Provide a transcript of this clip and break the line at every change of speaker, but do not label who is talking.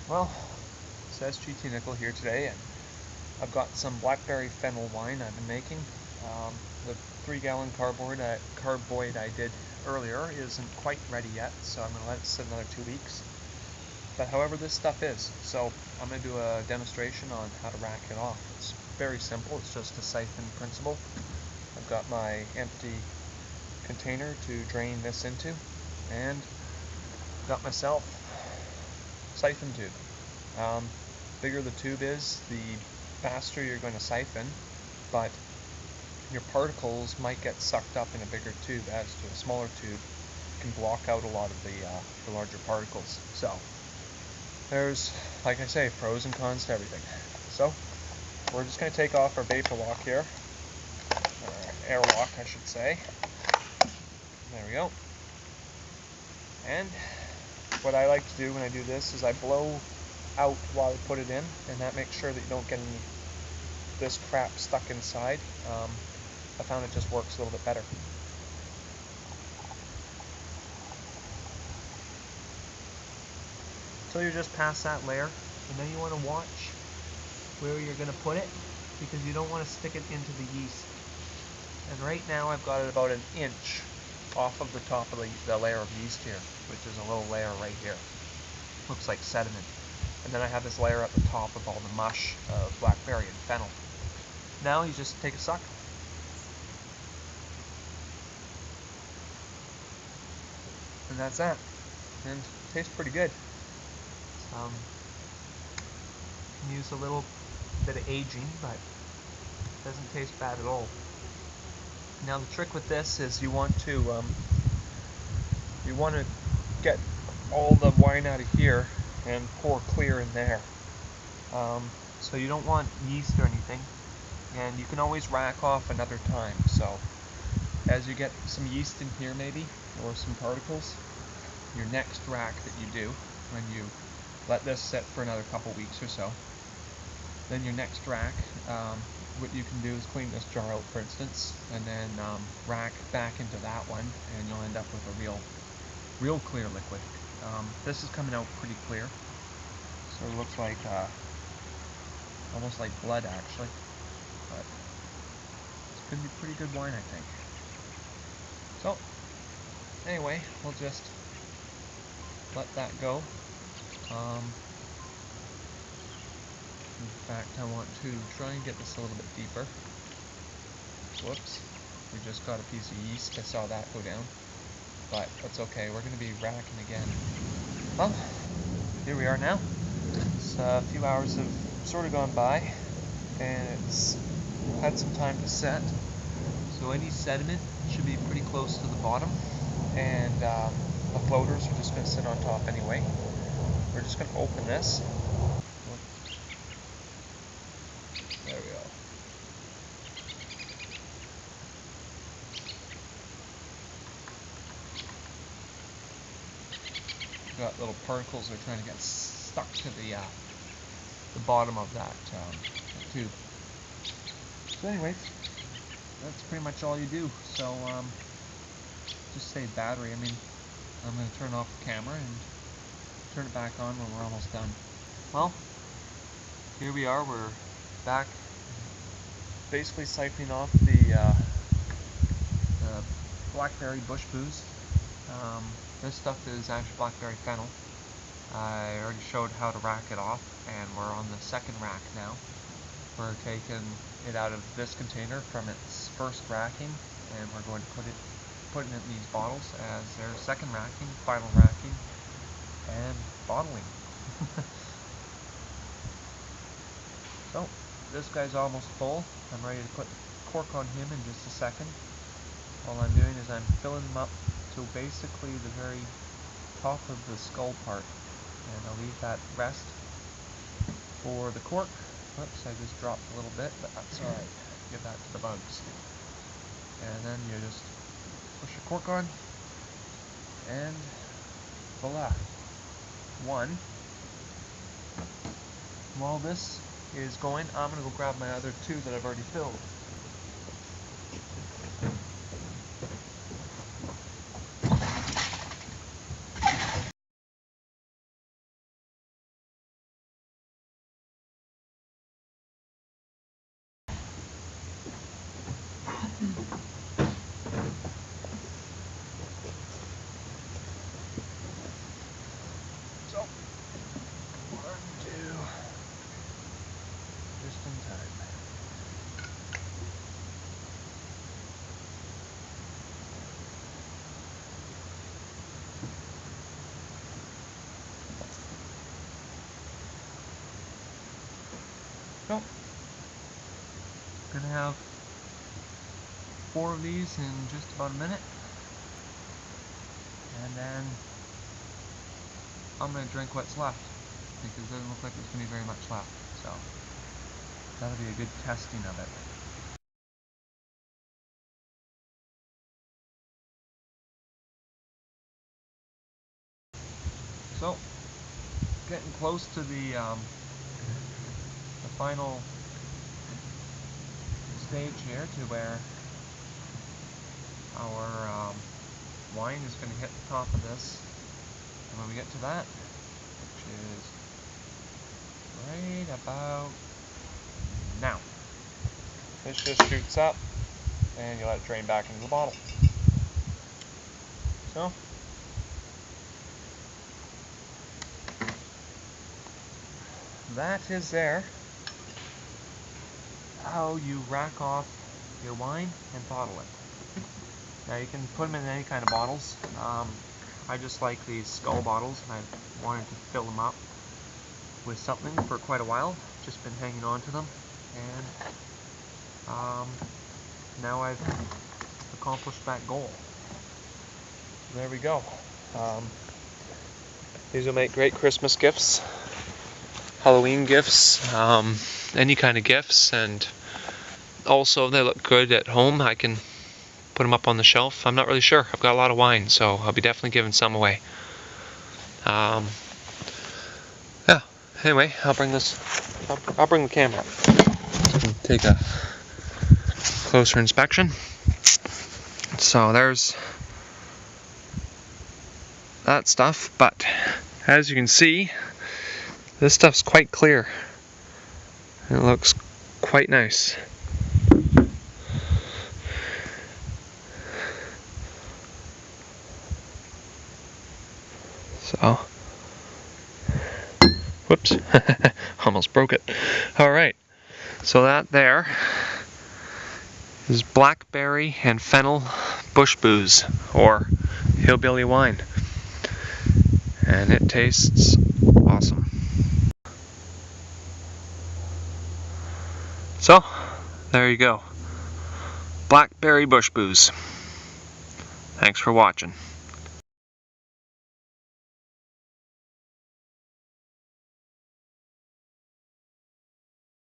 Well, it says GT Nickel here today, and I've got some blackberry fennel wine I've been making. The 3-gallon carboy I did earlier isn't quite ready yet, so I'm going to let it sit another 2 weeks. But however, this stuff is, so I'm going to do a demonstration on how to rack it off. It's very simple, it's just a siphon principle. I've got my empty container to drain this into, and got myself siphon tube. Bigger the tube is, the faster you're going to siphon, but your particles might get sucked up in a bigger tube, as to a smaller tube can block out a lot of the larger particles. So there's, like I say, pros and cons to everything. So we're just going to take off our vapor lock here, or air lock I should say. There we go. And what I like to do when I do this is I blow out while I put it in, and that makes sure that you don't get any this crap stuck inside. I found it just works a little bit better. So you're just past that layer, and then you want to watch where you're going to put it, because you don't want to stick it into the yeast. And right now I've got it about an inch off of the top of the layer of yeast here, which is a little layer right here. Looks like sediment. And then I have this layer at the top of all the mush of blackberry and fennel. Now you just take a suck. And that's that. And it tastes pretty good. Can use a little bit of aging, but it doesn't taste bad at all. Now the trick with this is you want to get all the wine out of here and pour clear in there. So you don't want yeast or anything, and you can always rack off another time. So as you get some yeast in here maybe, or some particles, your next rack that you do, when you let this sit for another couple weeks or so, then your next rack, what you can do is clean this jar out, for instance, and then rack back into that one, and you'll end up with a real clear liquid. This is coming out pretty clear, so it looks like almost like blood actually, but it's going to be pretty good wine, I think. So anyway, we'll just let that go. In fact, I want to try and get this a little bit deeper. Whoops, we just got a piece of yeast, I saw that go down, but that's okay, we're going to be racking again. Well, here we are now. It's a few hours have sort of gone by, and it's had some time to set, so any sediment should be pretty close to the bottom, and the floaters are just going to sit on top anyway. We're just going to open this. There we go. Got little particles that are trying to get stuck to the bottom of that tube. So anyways, that's pretty much all you do. So just save battery. I mean, I'm going to turn off the camera and turn it back on when we're almost done. Well, here we are. We're back, basically siphoning off the blackberry bush booze. This stuff is actually blackberry fennel. I already showed how to rack it off, and we're on the second rack now. We're taking it out of this container from its first racking, and we're going to putting it in these bottles as their second racking, final racking, and bottling. So this guy's almost full. I'm ready to put the cork on him in just a second. All I'm doing is I'm filling them up to basically the very top of the skull part, and I'll leave that rest for the cork. Oops, I just dropped a little bit, but that's alright. Give that to the bugs. And then you just push your cork on, and voila. One. While this is going, I'm going to go grab my other two that I've already filled. So, gonna have 4 of these in just about a minute, and then I'm gonna drink what's left, because it doesn't look like there's gonna be very much left. So that'll be a good testing of it. So, getting close to the final stage here, to where our wine is going to hit the top of this, and when we get to that, which is right about now, this just shoots up, and you let it drain back into the bottle. So, that is there how you rack off your wine and bottle it. Now you can put them in any kind of bottles. I just like these skull bottles, and I wanted to fill them up with something for quite a while. Just been hanging on to them, and now I've accomplished that goal. There we go. These will make great Christmas gifts, Halloween gifts, any kind of gifts, and also they look good at home. I can put them up on the shelf. I'm not really sure. I've got a lot of wine, so I'll be definitely giving some away. Yeah. Anyway, I'll bring the camera up. Take a closer inspection. So there's that stuff, but as you can see, this stuff's quite clear. It looks quite nice. So, whoops, almost broke it. Alright, so that there is blackberry and fennel bush booze, or hillbilly wine. And it tastes awesome. So, there you go. Blackberry bush booze. Thanks for watching.